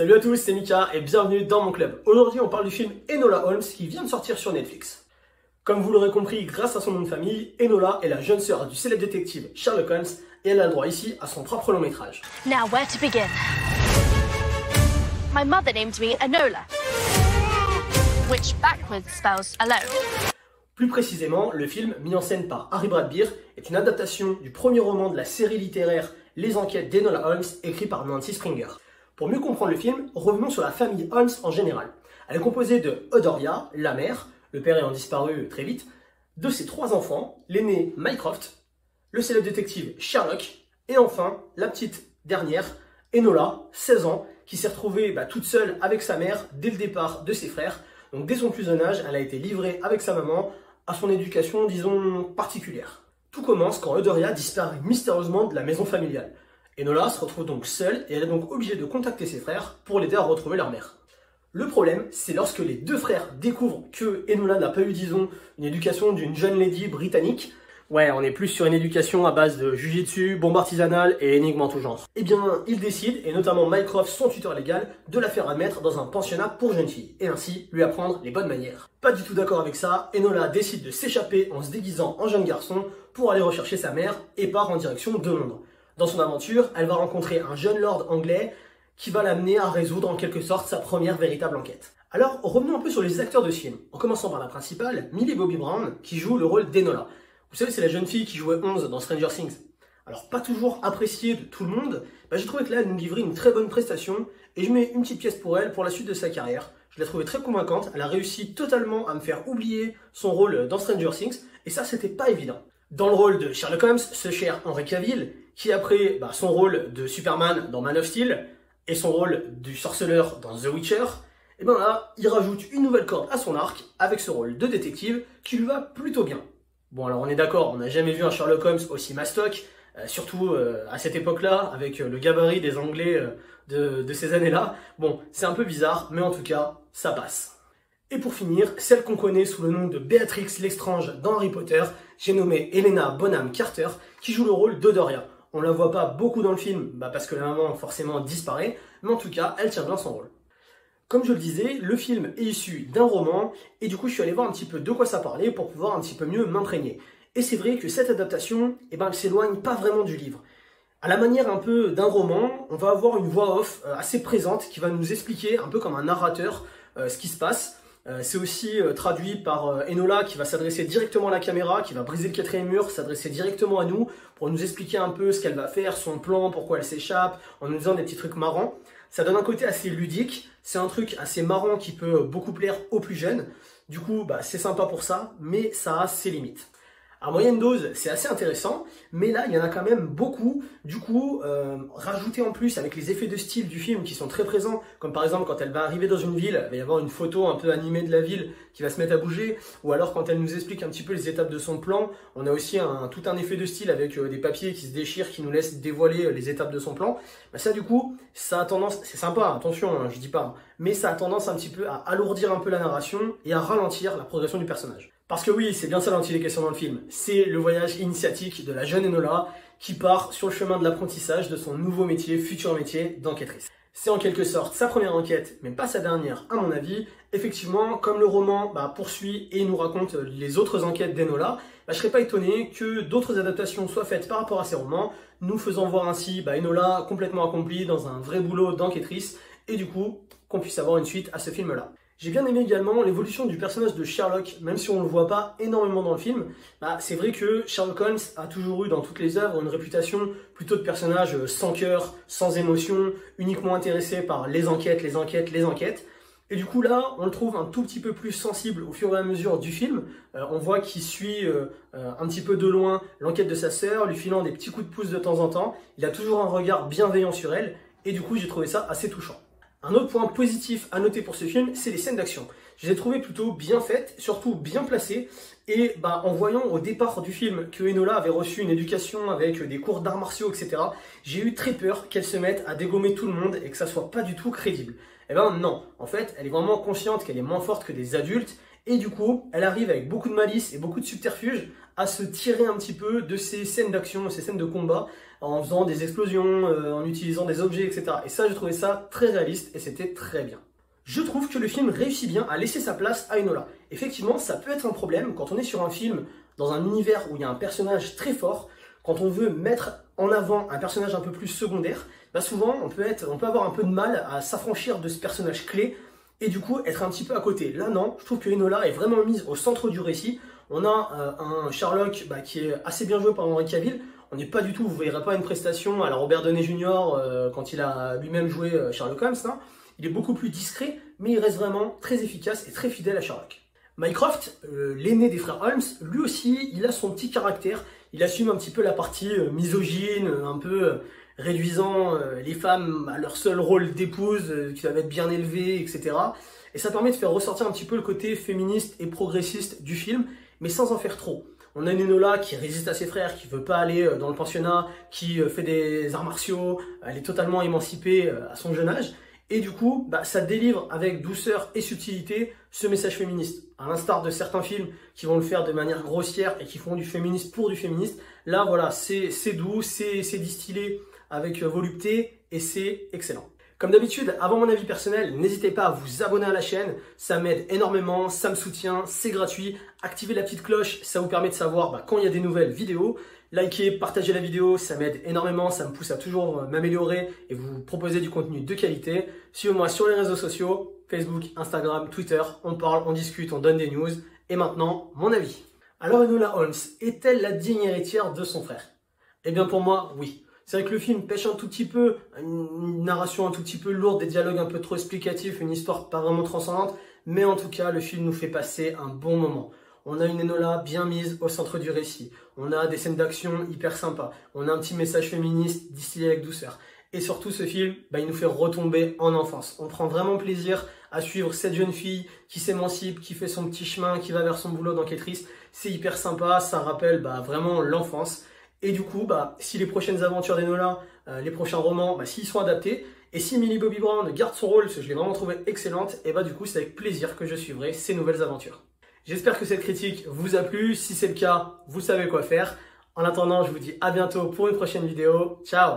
Salut à tous, c'est Mika et bienvenue dans mon club. Aujourd'hui, on parle du film Enola Holmes qui vient de sortir sur Netflix. Comme vous l'aurez compris, grâce à son nom de famille, Enola est la jeune sœur du célèbre détective Sherlock Holmes et elle a le droit ici à son propre long métrage. Now, where to begin? My mother named me Enola, which backwards spells alone. Plus précisément, le film, mis en scène par Harry Bradbeer, est une adaptation du premier roman de la série littéraire Les Enquêtes d'Enola Holmes, écrit par Nancy Springer. Pour mieux comprendre le film, revenons sur la famille Holmes en général. Elle est composée de Eudora, la mère, le père ayant disparu très vite, de ses 3 enfants, l'aîné Mycroft, le célèbre détective Sherlock, et enfin, la petite dernière, Enola, 16 ans, qui s'est retrouvée toute seule avec sa mère dès le départ de ses frères. Donc dès son plus jeune âge, elle a été livrée avec sa maman à son éducation, disons, particulière. Tout commence quand Eudora disparaît mystérieusement de la maison familiale. Enola se retrouve donc seule et elle est donc obligée de contacter ses frères pour l'aider à retrouver leur mère. Le problème, c'est lorsque les 2 frères découvrent que Enola n'a pas eu, disons, une éducation d'une jeune lady britannique. Ouais, on est plus sur une éducation à base de jujitsu, bombe artisanale et énigmes en tout genre. Eh bien, ils décident, et notamment Mycroft, son tuteur légal, de la faire admettre dans un pensionnat pour jeunes filles, et ainsi lui apprendre les bonnes manières. Pas du tout d'accord avec ça, Enola décide de s'échapper en se déguisant en jeune garçon pour aller rechercher sa mère et part en direction de Londres. Dans son aventure, elle va rencontrer un jeune lord anglais qui va l'amener à résoudre en quelque sorte sa première véritable enquête. Alors, revenons un peu sur les acteurs de ce film, en commençant par la principale, Millie Bobby Brown, qui joue le rôle d'Enola. Vous savez, c'est la jeune fille qui jouait 11 dans Stranger Things. Alors, pas toujours appréciée de tout le monde, j'ai trouvé que là, elle nous livrait une très bonne prestation, et je mets une petite pièce pour elle pour la suite de sa carrière. Je l'ai trouvée très convaincante, elle a réussi totalement à me faire oublier son rôle dans Stranger Things, et ça, c'était pas évident. Dans le rôle de Sherlock Holmes, ce cher Henry Cavill, qui après son rôle de Superman dans Man of Steel, et son rôle du sorceleur dans The Witcher, et là, il rajoute une nouvelle corde à son arc, avec ce rôle de détective, qui lui va plutôt bien. Bon, alors on est d'accord, on n'a jamais vu un Sherlock Holmes aussi mastoc, surtout à cette époque-là, avec le gabarit des Anglais de ces années-là. Bon, c'est un peu bizarre, mais en tout cas, ça passe. Et pour finir, celle qu'on connaît sous le nom de Béatrix Lestrange dans Harry Potter, j'ai nommé Helena Bonham Carter, qui joue le rôle d'Eudora. On la voit pas beaucoup dans le film, parce que la maman forcément disparaît, mais en tout cas, elle tient bien son rôle. Comme je le disais, le film est issu d'un roman, et du coup je suis allé voir un petit peu de quoi ça parlait pour pouvoir un petit peu mieux m'imprégner. Et c'est vrai que cette adaptation, elle s'éloigne pas vraiment du livre. À la manière un peu d'un roman, on va avoir une voix off assez présente qui va nous expliquer, un peu comme un narrateur, ce qui se passe. C'est aussi traduit par Enola qui va s'adresser directement à la caméra, qui va briser le 4e mur, s'adresser directement à nous pour nous expliquer un peu ce qu'elle va faire, son plan, pourquoi elle s'échappe, en nous disant des petits trucs marrants. Ça donne un côté assez ludique, c'est un truc assez marrant qui peut beaucoup plaire aux plus jeunes. Du coup, c'est sympa pour ça, mais ça a ses limites. À moyenne dose, c'est assez intéressant, mais là, il y en a quand même beaucoup. Du coup, rajouter en plus avec les effets de style du film qui sont très présents, comme par exemple quand elle va arriver dans une ville, il va y avoir une photo un peu animée de la ville qui va se mettre à bouger, ou alors quand elle nous explique un petit peu les étapes de son plan, on a aussi tout un effet de style avec des papiers qui se déchirent, qui nous laissent dévoiler les étapes de son plan. Ça du coup, ça a tendance, c'est sympa, attention, je dis pas, mais ça a tendance un petit peu à alourdir un peu la narration et à ralentir la progression du personnage. Parce que oui, c'est bien ça dont il est question dans le film. C'est le voyage initiatique de la jeune Enola qui part sur le chemin de l'apprentissage de son nouveau métier, futur métier d'enquêtrice. C'est en quelque sorte sa première enquête, mais pas sa dernière à mon avis. Effectivement, comme le roman poursuit et nous raconte les autres enquêtes d'Enola, je serais pas étonné que d'autres adaptations soient faites par rapport à ces romans, nous faisant voir ainsi Enola complètement accomplie dans un vrai boulot d'enquêtrice, et du coup, qu'on puisse avoir une suite à ce film-là. J'ai bien aimé également l'évolution du personnage de Sherlock, même si on ne le voit pas énormément dans le film. C'est vrai que Sherlock Holmes a toujours eu dans toutes les œuvres une réputation plutôt de personnage sans cœur, sans émotion, uniquement intéressé par les enquêtes. Et du coup là, on le trouve un tout petit peu plus sensible au fur et à mesure du film. On voit qu'il suit un petit peu de loin l'enquête de sa sœur, lui filant des petits coups de pouce de temps en temps. Il a toujours un regard bienveillant sur elle, et du coup j'ai trouvé ça assez touchant. Un autre point positif à noter pour ce film, c'est les scènes d'action. Je les ai trouvées plutôt bien faites, surtout bien placées, et en voyant au départ du film que Enola avait reçu une éducation avec des cours d'arts martiaux, etc., j'ai eu très peur qu'elle se mette à dégommer tout le monde et que ça soit pas du tout crédible. Non, en fait, elle est vraiment consciente qu'elle est moins forte que des adultes, Et du coup, elle arrive avec beaucoup de malice et beaucoup de subterfuge à se tirer un petit peu de ces scènes d'action, ces scènes de combat, en faisant des explosions, en utilisant des objets, etc. Et ça, j'ai trouvé ça très réaliste et c'était très bien. Je trouve que le film réussit bien à laisser sa place à Enola. Effectivement, ça peut être un problème quand on est sur un film dans un univers où il y a un personnage très fort, quand on veut mettre en avant un personnage un peu plus secondaire, bah souvent on peut avoir un peu de mal à s'affranchir de ce personnage clé et du coup être un petit peu à côté. Là non, je trouve que Enola est vraiment mise au centre du récit. On a un Sherlock qui est assez bien joué par Henry Cavill. On n'est pas du tout, vous ne verrez pas une prestation à la Robert Downey Jr. Quand il a lui-même joué Sherlock Holmes. Hein. Il est beaucoup plus discret, mais il reste vraiment très efficace et très fidèle à Sherlock. Mycroft, l'aîné des frères Holmes, lui aussi, il a son petit caractère. Il assume un petit peu la partie misogyne, un peu réduisant les femmes à leur seul rôle d'épouse, qui doivent être bien élevées, etc. Et ça permet de faire ressortir un petit peu le côté féministe et progressiste du film, mais sans en faire trop. On a une Enola qui résiste à ses frères, qui veut pas aller dans le pensionnat, qui fait des arts martiaux, elle est totalement émancipée à son jeune âge. Et du coup, ça délivre avec douceur et subtilité ce message féministe. À l'instar de certains films qui vont le faire de manière grossière et qui font du féministe pour du féministe, là voilà, c'est doux, c'est distillé avec volupté et c'est excellent. Comme d'habitude, avant mon avis personnel, n'hésitez pas à vous abonner à la chaîne, ça m'aide énormément, ça me soutient, c'est gratuit. Activez la petite cloche, ça vous permet de savoir quand il y a des nouvelles vidéos. Likez, partagez la vidéo, ça m'aide énormément, ça me pousse à toujours m'améliorer et vous proposer du contenu de qualité. Suivez-moi sur les réseaux sociaux, Facebook, Instagram, Twitter, on parle, on discute, on donne des news. Et maintenant, mon avis. Alors Enola Holmes est-elle la digne héritière de son frère? Eh bien pour moi, oui. C'est vrai que le film pêche un tout petit peu, une narration un tout petit peu lourde, des dialogues un peu trop explicatifs, une histoire pas vraiment transcendante, mais en tout cas, le film nous fait passer un bon moment. On a une Enola bien mise au centre du récit, on a des scènes d'action hyper sympas, on a un petit message féministe distillé avec douceur. Et surtout, ce film, il nous fait retomber en enfance. On prend vraiment plaisir à suivre cette jeune fille qui s'émancipe, qui fait son petit chemin, qui va vers son boulot d'enquêtrice. C'est hyper sympa, ça rappelle vraiment l'enfance. Et du coup, si les prochaines aventures d'Enola, les prochains romans, s'ils sont adaptés, et si Millie Bobby Brown garde son rôle, parce que je l'ai vraiment trouvée excellente, et du coup, c'est avec plaisir que je suivrai ces nouvelles aventures. J'espère que cette critique vous a plu. Si c'est le cas, vous savez quoi faire. En attendant, je vous dis à bientôt pour une prochaine vidéo. Ciao!